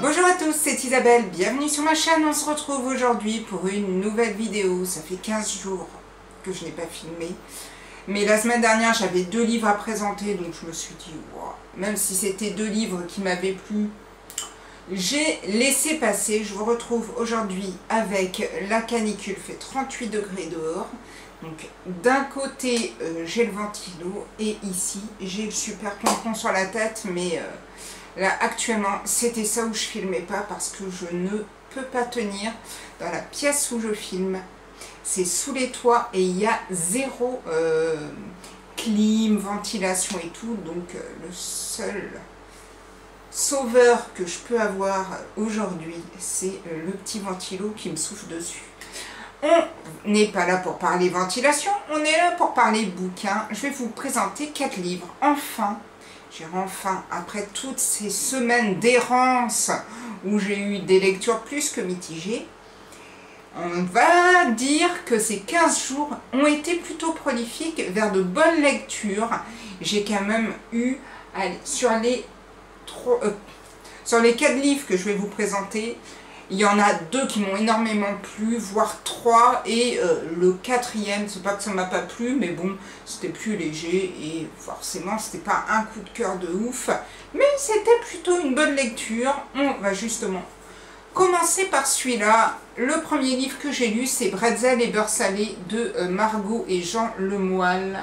Bonjour à tous, c'est Isabelle, bienvenue sur ma chaîne. On se retrouve aujourd'hui pour une nouvelle vidéo. Ça fait 15 jours que je n'ai pas filmé. Mais la semaine dernière, j'avais 2 livres à présenter, donc je me suis dit, wow, même si c'était 2 livres qui m'avaient plu, j'ai laissé passer. Je vous retrouve aujourd'hui avec la canicule, fait 38 degrés dehors. Donc d'un côté, j'ai le ventilo et ici, j'ai le super pompon sur la tête, mais... là, actuellement, c'était ça où je filmais pas parce que je ne peux pas tenir dans la pièce où je filme. C'est sous les toits et il y a zéro clim, ventilation et tout. Donc, le seul sauveur que je peux avoir aujourd'hui, c'est le petit ventilo qui me souffle dessus. On n'est pas là pour parler ventilation, on est là pour parler bouquins. Je vais vous présenter 4 livres. Enfin, après toutes ces semaines d'errance où j'ai eu des lectures plus que mitigées, on va dire que ces 15 jours ont été plutôt prolifiques vers de bonnes lectures. J'ai quand même eu, allez, sur les 4 livres que je vais vous présenter, il y en a 2 qui m'ont énormément plu, voire 3, et le 4e, c'est pas que ça m'a pas plu, mais bon, c'était plus léger, et forcément, c'était pas un coup de cœur de ouf, mais c'était plutôt une bonne lecture. On va justement commencer par celui-là. Le premier livre que j'ai lu, c'est Bretzel et beurre salé de Margot et Jean Lemoyle.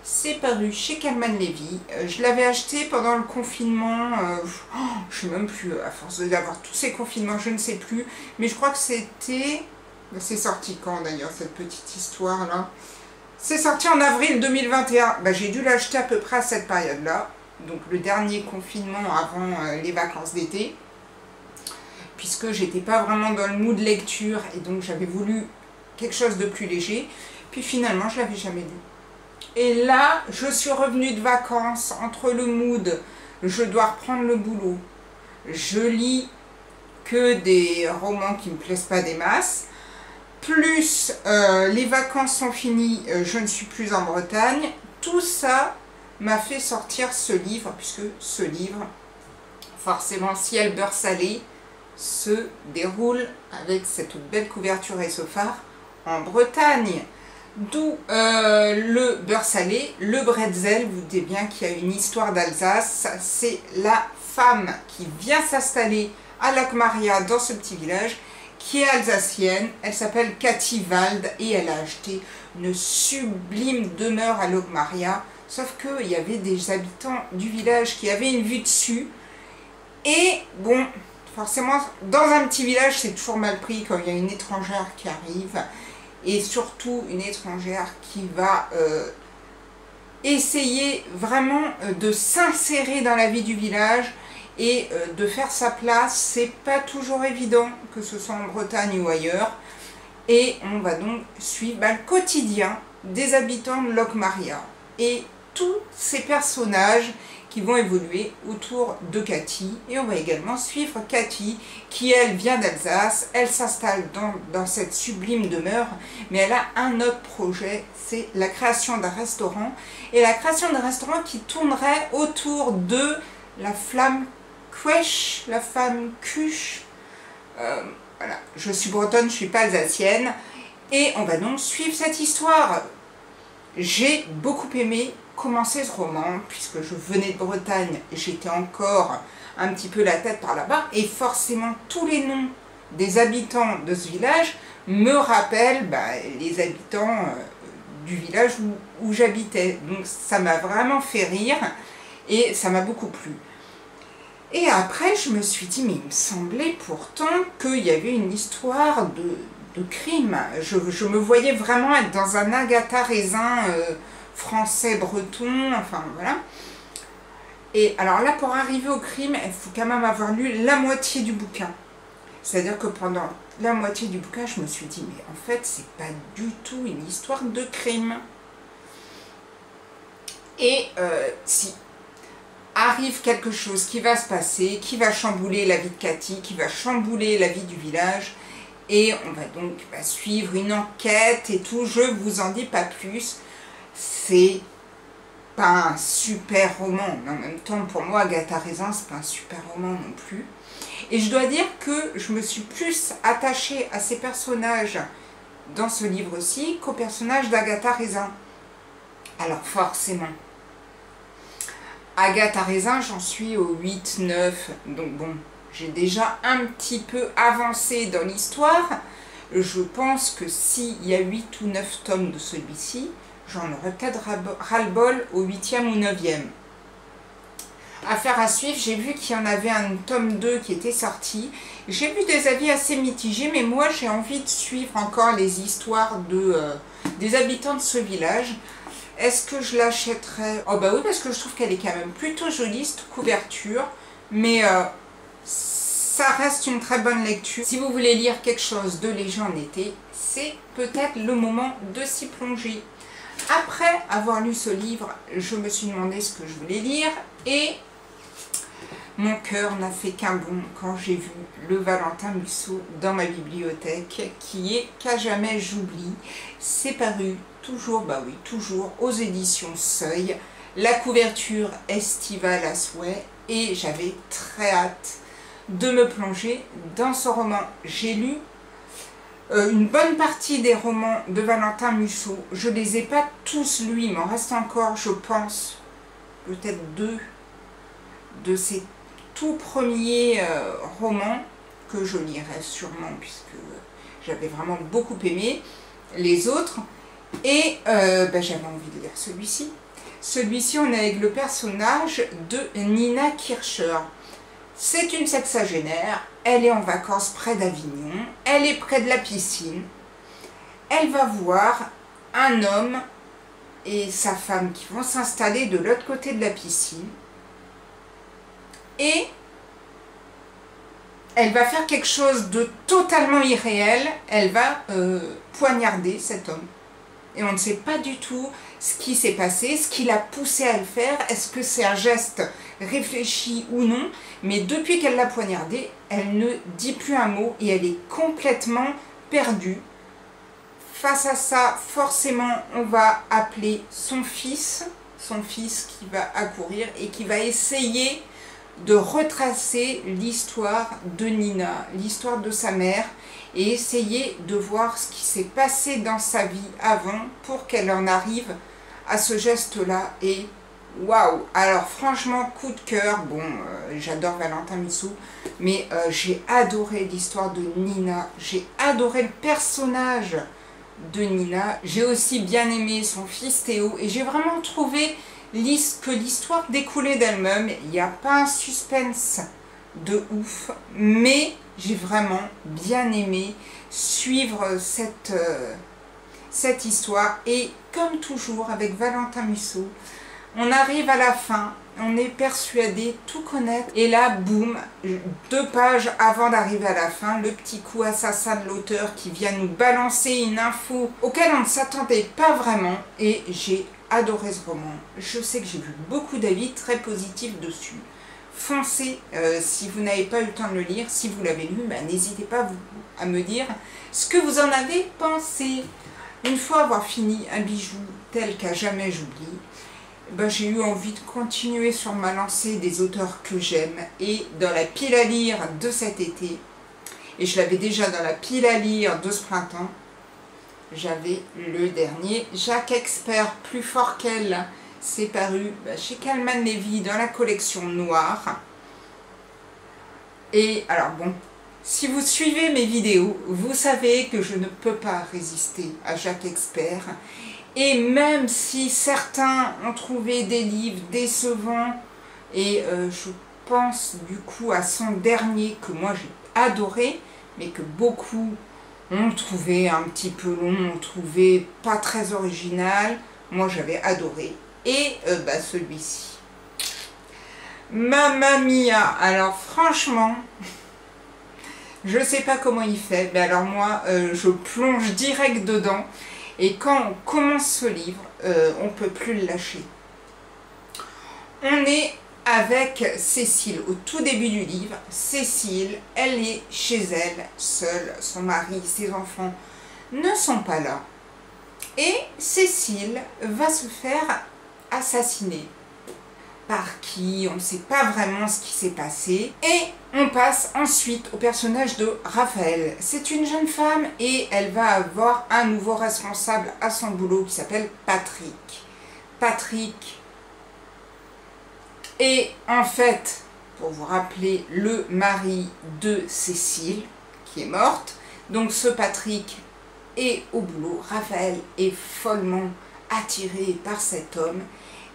C'est paru chez Calman Levy. Je l'avais acheté pendant le confinement. Je ne sais même plus, à force d'avoir tous ces confinements, je ne sais plus. Mais je crois que c'était... C'est sorti quand d'ailleurs, cette petite histoire-là? C'est sorti en avril 2021. J'ai dû l'acheter à peu près à cette période-là. Donc le dernier confinement avant les vacances d'été. Puisque j'étais pas vraiment dans le mood lecture. Et donc j'avais voulu quelque chose de plus léger. Puis finalement, je l'avais jamais lu. Et là, je suis revenue de vacances, entre le mood, je dois reprendre le boulot, je lis que des romans qui ne me plaisent pas des masses, plus les vacances sont finies, je ne suis plus en Bretagne. Tout ça m'a fait sortir ce livre, puisque ce livre, forcément ciel beurre salé, se déroule avec cette belle couverture et ce phare en Bretagne. D'où le beurre salé, le bretzel, vous doutez bien qu'il y a une histoire d'Alsace. C'est la femme qui vient s'installer à Locmaria, dans ce petit village, qui est alsacienne. Elle s'appelle Cathy Wald et elle a acheté une sublime demeure à Locmaria. Sauf qu'il y avait des habitants du village qui avaient une vue dessus. Et bon, forcément, dans un petit village, c'est toujours mal pris quand il y a une étrangère qui arrive. Et surtout une étrangère qui va essayer vraiment de s'insérer dans la vie du village et de faire sa place. C'est pas toujours évident, que ce soit en Bretagne ou ailleurs. Et on va donc suivre le quotidien des habitants de Locmaria et tous ces personnages qui vont évoluer autour de Cathy. Et on va également suivre Cathy, qui elle vient d'Alsace, elle s'installe dans cette sublime demeure, mais elle a un autre projet, c'est la création d'un restaurant, et la création d'un restaurant qui tournerait autour de la flamme Queche, la femme Cuche, voilà, je suis bretonne, je ne suis pas alsacienne, et on va donc suivre cette histoire. J'ai beaucoup aimé commencer ce roman, puisque je venais de Bretagne, j'étais encore un petit peu la tête par là-bas, et forcément tous les noms des habitants de ce village me rappellent les habitants du village où j'habitais. Donc ça m'a vraiment fait rire, et ça m'a beaucoup plu. Et après je me suis dit, mais il me semblait pourtant qu'il y avait une histoire de crime. Je me voyais vraiment être dans un Agatha Raisin français, breton, enfin voilà. Et alors là, pour arriver au crime, il faut quand même avoir lu la moitié du bouquin. C'est-à-dire que pendant la moitié du bouquin, je me suis dit, mais en fait, c'est pas du tout une histoire de crime. Et si arrive quelque chose qui va se passer, qui va chambouler la vie de Cathy, qui va chambouler la vie du village, et on va donc suivre une enquête et tout, je vous en dis pas plus. C'est pas un super roman, mais en même temps, pour moi, Agatha Raisin, c'est pas un super roman non plus. Et je dois dire que je me suis plus attachée à ces personnages dans ce livre-ci qu'au personnage d'Agatha Raisin. Alors forcément, Agatha Raisin, j'en suis au 8-9, donc bon, j'ai déjà un petit peu avancé dans l'histoire. Je pense que s'il y a 8 ou 9 tomes de celui-ci, j'en aurais peut-être ras-le-bol au 8e ou 9e. Affaire à suivre, j'ai vu qu'il y en avait un tome 2 qui était sorti. J'ai vu des avis assez mitigés, mais moi j'ai envie de suivre encore les histoires des habitants de ce village. Est-ce que je l'achèterais? Oh bah oui, parce que je trouve qu'elle est quand même plutôt jolie, cette couverture. Mais ça reste une très bonne lecture. Si vous voulez lire quelque chose de léger en été, c'est peut-être le moment de s'y plonger. Après avoir lu ce livre, je me suis demandé ce que je voulais lire et mon cœur n'a fait qu'un bond quand j'ai vu le Valentin Musso dans ma bibliothèque, qui est Qu'à jamais j'oublie. C'est paru toujours, bah oui, toujours aux éditions Seuil. La couverture estivale à souhait et j'avais très hâte de me plonger dans ce roman. J'ai lu une bonne partie des romans de Valentin Musso. Je ne les ai pas tous lus, il m'en reste encore, je pense, peut-être 2 de ces tout premiers romans que je lirai sûrement, puisque j'avais vraiment beaucoup aimé les autres. Et j'avais envie de lire celui-ci. Celui-ci, on est avec le personnage de Nina Kircher. C'est une sexagénaire, elle est en vacances près d'Avignon, elle est près de la piscine. Elle va voir un homme et sa femme qui vont s'installer de l'autre côté de la piscine. Et elle va faire quelque chose de totalement irréel, elle va poignarder cet homme. Et on ne sait pas du tout ce qui s'est passé, ce qui l'a poussé à le faire, est-ce que c'est un geste réfléchi ou non, mais depuis qu'elle l'a poignardé, elle ne dit plus un mot et elle est complètement perdue. Face à ça, forcément, on va appeler son fils qui va accourir et qui va essayer de retracer l'histoire de Nina, l'histoire de sa mère, et essayer de voir ce qui s'est passé dans sa vie avant pour qu'elle en arrive à ce geste-là. Et waouh! Alors franchement, coup de cœur. Bon, j'adore Valentin Musso, mais j'ai adoré l'histoire de Nina, j'ai adoré le personnage de Nina, j'ai aussi bien aimé son fils Théo, et j'ai vraiment trouvé que l'histoire découlait d'elle-même. Il n'y a pas un suspense de ouf, mais j'ai vraiment bien aimé suivre cette histoire. Et comme toujours avec Valentin Musso, on arrive à la fin, on est persuadé tout connaître, et là, boum, 2 pages avant d'arriver à la fin, le petit coup assassin de l'auteur qui vient nous balancer une info auquel on ne s'attendait pas vraiment, et j'ai adoré ce roman. Je sais que j'ai vu beaucoup d'avis très positifs dessus. Foncez si vous n'avez pas eu le temps de le lire. Si vous l'avez lu, n'hésitez pas à me dire ce que vous en avez pensé. Une fois avoir fini un bijou tel Qu'à jamais j'oublie, j'ai eu envie de continuer sur ma lancée des auteurs que j'aime. Et dans la pile à lire de cet été, et je l'avais déjà dans la pile à lire de ce printemps, j'avais le dernier Jacques Expert, Plus fort qu'elle. C'est paru chez Calman Levy dans la collection noire. Et alors bon, si vous suivez mes vidéos, vous savez que je ne peux pas résister à Jacques Expert. Et même si certains ont trouvé des livres décevants, et je pense du coup à son dernier que moi j'ai adoré, mais que beaucoup ont trouvé un petit peu long, ont trouvé pas très original, moi j'avais adoré. Et celui-ci, Mamma Mia. Alors franchement, je sais pas comment il fait, mais alors moi je plonge direct dedans, et quand on commence ce livre, on peut plus le lâcher. On est avec Cécile au tout début du livre. Cécile, elle est chez elle, seule, son mari, ses enfants ne sont pas là, et Cécile va se faire assassiner par qui, on ne sait pas vraiment ce qui s'est passé. Et on passe ensuite au personnage de Raphaël. C'est une jeune femme et elle va avoir un nouveau responsable à son boulot qui s'appelle Patrick. Patrick est en fait, pour vous rappeler, le mari de Cécile qui est morte. Donc ce Patrick est au boulot. Raphaël est follement attiré par cet homme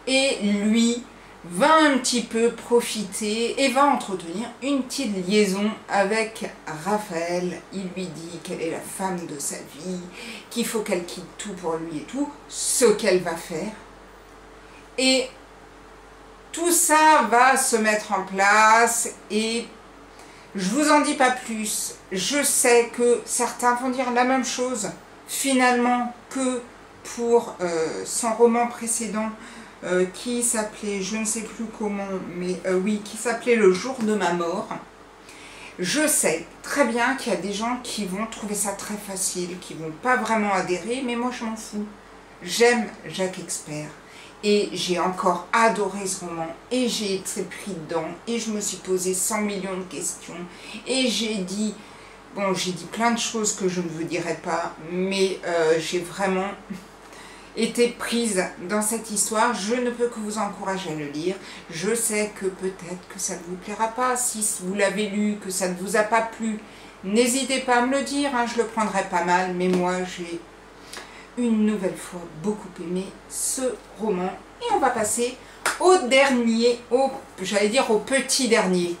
et lui va un petit peu profiter et va entretenir une petite liaison avec Raphaël. Il lui dit qu'elle est la femme de sa vie, qu'il faut qu'elle quitte tout pour lui et tout, ce qu'elle va faire. Et tout ça va se mettre en place et je vous en dis pas plus. Je sais que certains vont dire la même chose finalement que pour son roman précédent qui s'appelait, je ne sais plus comment, mais oui, qui s'appelait Le jour de ma mort. Je sais très bien qu'il y a des gens qui vont trouver ça très facile, qui vont pas vraiment adhérer, mais moi je m'en fous. J'aime Jacques Expert et j'ai encore adoré ce roman et j'ai été pris dedans et je me suis posé 100 millions de questions et j'ai dit, bon, j'ai dit plein de choses que je ne vous dirai pas, mais j'ai vraiment été prise dans cette histoire. Je ne peux que vous encourager à le lire. Je sais que peut-être que ça ne vous plaira pas. Si vous l'avez lu, que ça ne vous a pas plu, n'hésitez pas à me le dire, hein, je le prendrai pas mal. Mais moi, j'ai une nouvelle fois beaucoup aimé ce roman. Et on va passer au dernier, j'allais dire au petit dernier.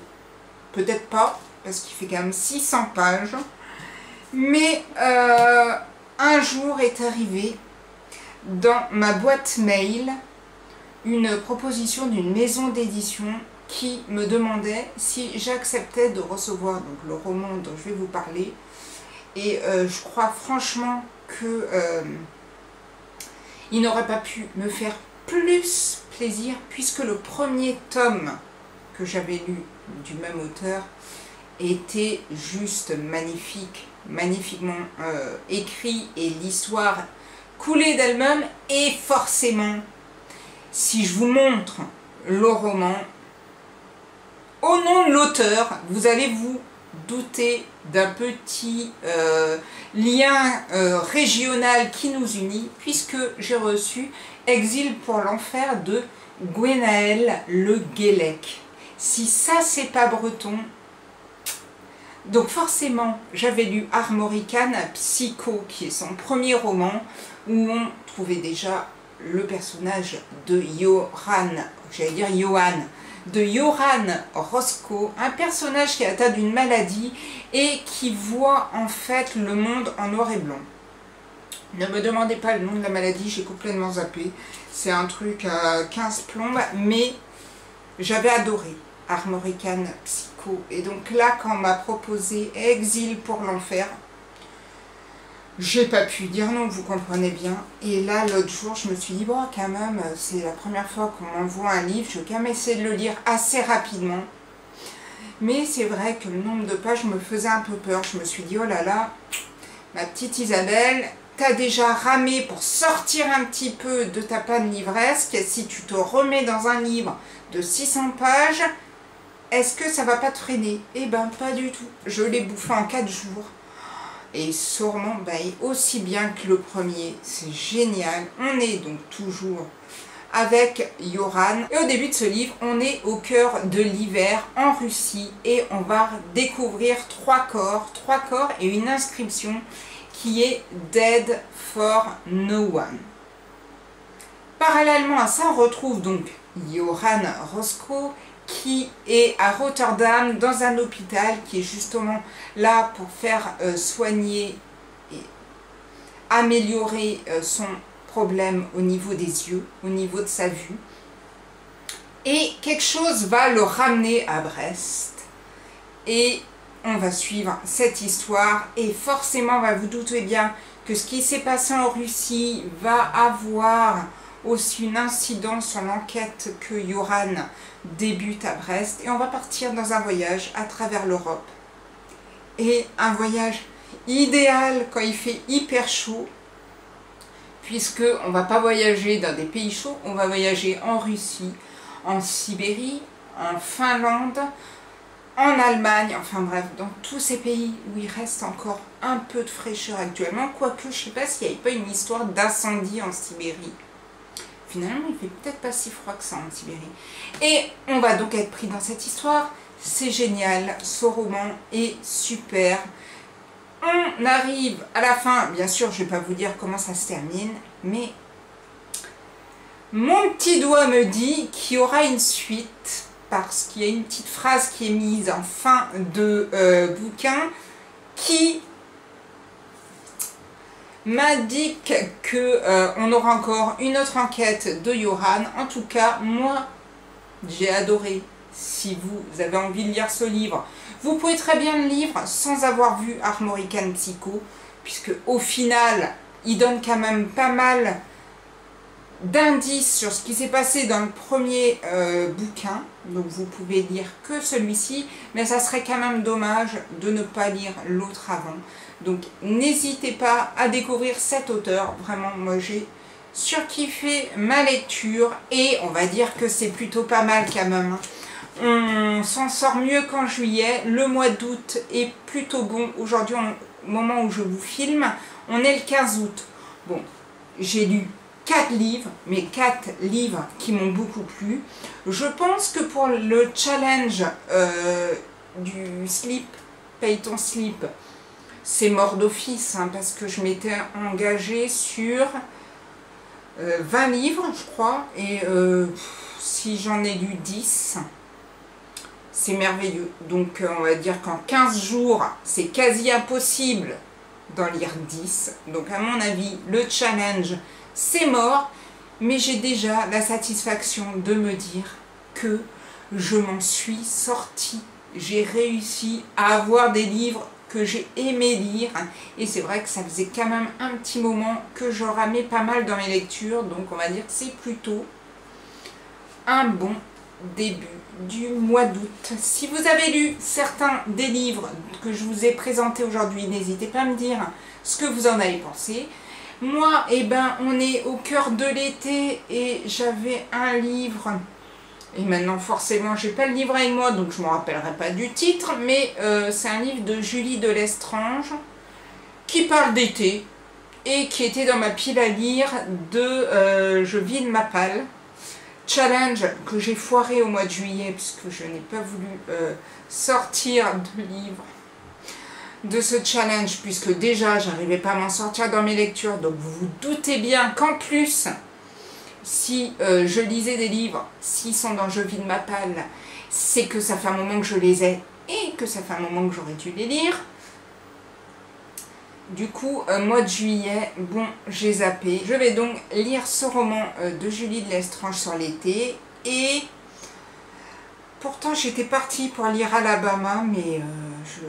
Peut-être pas, parce qu'il fait quand même 600 pages. Mais un jour est arrivé dans ma boîte mail une proposition d'une maison d'édition qui me demandait si j'acceptais de recevoir donc, le roman dont je vais vous parler. Et je crois franchement que il n'aurait pas pu me faire plus plaisir puisque le premier tome que j'avais lu du même auteur était juste magnifique, magnifiquement écrit et l'histoire coulée d'elle-même. Et forcément, si je vous montre le roman, au nom de l'auteur, vous allez vous douter d'un petit lien régional qui nous unit, puisque j'ai reçu Exil pour l'enfer de Gwenaël Le Guellec. Si ça c'est pas breton, donc forcément j'avais lu Armorican Psycho, qui est son premier roman, où on trouvait déjà le personnage de Johan, j'allais dire Johan, de Johan Roscoe, un personnage qui est atteint d'une maladie et qui voit en fait le monde en noir et blanc. Ne me demandez pas le nom de la maladie, j'ai complètement zappé. C'est un truc à 15 plombes, mais j'avais adoré Armorican Psycho. Et donc là, quand on m'a proposé Exil pour l'enfer, j'ai pas pu dire non, vous comprenez bien. Et là, l'autre jour, je me suis dit, bon, quand même, c'est la première fois qu'on m'envoie un livre, je vais quand même essayer de le lire assez rapidement. Mais c'est vrai que le nombre de pages me faisait un peu peur. Je me suis dit, oh là là, ma petite Isabelle, t'as déjà ramé pour sortir un petit peu de ta panne livresque. Si tu te remets dans un livre de 600 pages, est-ce que ça va pas te freiner? Eh ben, pas du tout. Je l'ai bouffé en 4 jours. Et sûrement aussi bien que le premier, c'est génial. On est donc toujours avec Johan. Et au début de ce livre, on est au cœur de l'hiver en Russie et on va découvrir 3 corps et une inscription qui est Dead for No One. Parallèlement à ça, on retrouve donc Johan Roscoe qui est à Rotterdam dans un hôpital qui est justement là pour faire soigner et améliorer son problème au niveau des yeux, au niveau de sa vue. Et quelque chose va le ramener à Brest et on va suivre cette histoire et forcément, vous doutez bien que ce qui s'est passé en Russie va avoir aussi une incidence sur l'enquête que Johan débute à Brest. Et on va partir dans un voyage à travers l'Europe. Et un voyage idéal quand il fait hyper chaud, puisque on va pas voyager dans des pays chauds, on va voyager en Russie, en Sibérie, en Finlande, en Allemagne, enfin bref, dans tous ces pays où il reste encore un peu de fraîcheur actuellement, quoique je ne sais pas s'il n'y avait pas une histoire d'incendie en Sibérie. Finalement, il fait peut-être pas si froid que ça en Sibérie. Et on va donc être pris dans cette histoire. C'est génial, ce roman est super. On arrive à la fin, bien sûr, je ne vais pas vous dire comment ça se termine, mais mon petit doigt me dit qu'il y aura une suite, parce qu'il y a une petite phrase qui est mise en fin de bouquin qui m'indique qu'on aura encore une autre enquête de Johan. En tout cas, moi, j'ai adoré. Si vous avez envie de lire ce livre, vous pouvez très bien le lire sans avoir vu Armorican Psycho, puisque au final, il donne quand même pas mal d'indices sur ce qui s'est passé dans le premier bouquin. Donc vous pouvez lire que celui-ci, mais ça serait quand même dommage de ne pas lire l'autre avant. Donc n'hésitez pas à découvrir cet auteur. Vraiment, moi j'ai surkiffé ma lecture et on va dire que c'est plutôt pas mal quand même. On s'en sort mieux qu'en juillet. Le mois d'août est plutôt bon. Aujourd'hui, au moment où je vous filme, on est le 15 août. Bon, j'ai lu 4 livres, mais 4 livres qui m'ont beaucoup plu. Je pense que pour le challenge du slip, paye ton slip, c'est mort d'office, hein, parce que je m'étais engagée sur 20 livres, je crois, et si j'en ai lu 10, c'est merveilleux. Donc on va dire qu'en 15 jours, c'est quasi impossible d'en lire 10. Donc à mon avis, le challenge, c'est mort. Mais j'ai déjà la satisfaction de me dire que je m'en suis sortie. J'ai réussi à avoir des livres que j'ai aimé lire. Et c'est vrai que ça faisait quand même un petit moment que je ramais pas mal dans mes lectures. Donc on va dire que c'est plutôt un bon début du mois d'août. Si vous avez lu certains des livres que je vous ai présentés aujourd'hui, n'hésitez pas à me dire ce que vous en avez pensé. Moi, eh ben, on est au cœur de l'été et j'avais un livre, et maintenant forcément j'ai pas le livre avec moi donc je ne me rappellerai pas du titre, mais c'est un livre de Julie de Lestrange qui parle d'été et qui était dans ma pile à lire de Je vide ma palle. Challenge que j'ai foiré au mois de juillet puisque je n'ai pas voulu sortir de livre de ce challenge puisque déjà j'arrivais pas à m'en sortir dans mes lectures. Donc vous vous doutez bien qu'en plus si je lisais des livres, s'ils sont dans Je vide ma palle, c'est que ça fait un moment que je les ai et que ça fait un moment que j'aurais dû les lire. Du coup, mois de juillet, bon, j'ai zappé. Je vais donc lire ce roman de Julie de Lestrange sur l'été. Et pourtant, j'étais partie pour lire Alabama, mais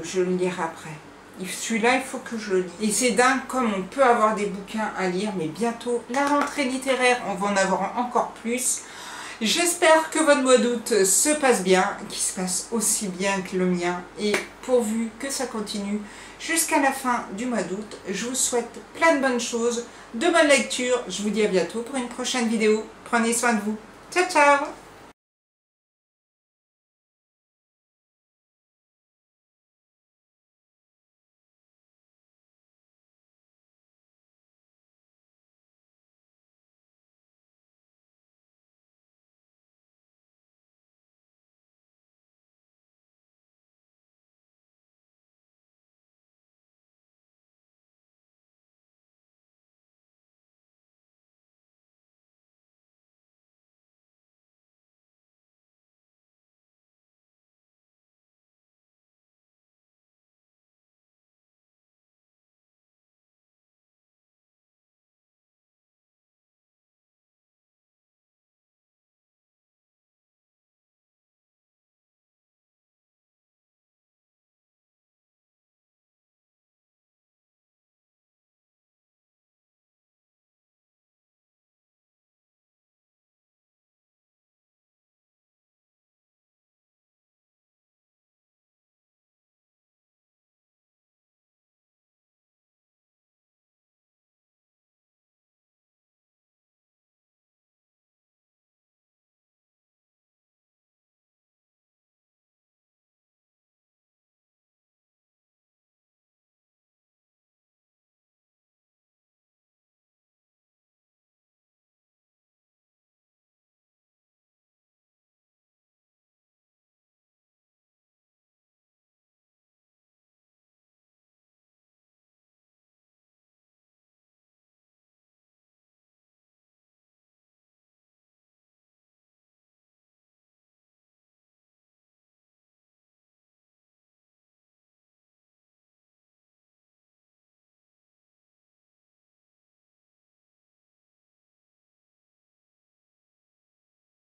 je le lirai après. Celui-là, il faut que je le lise. Et c'est dingue comme on peut avoir des bouquins à lire, mais bientôt, la rentrée littéraire, on va en avoir encore plus. J'espère que votre mois d'août se passe bien, qu'il se passe aussi bien que le mien, et pourvu que ça continue jusqu'à la fin du mois d'août. Je vous souhaite plein de bonnes choses, de bonnes lectures. Je vous dis à bientôt pour une prochaine vidéo. Prenez soin de vous. Ciao, ciao!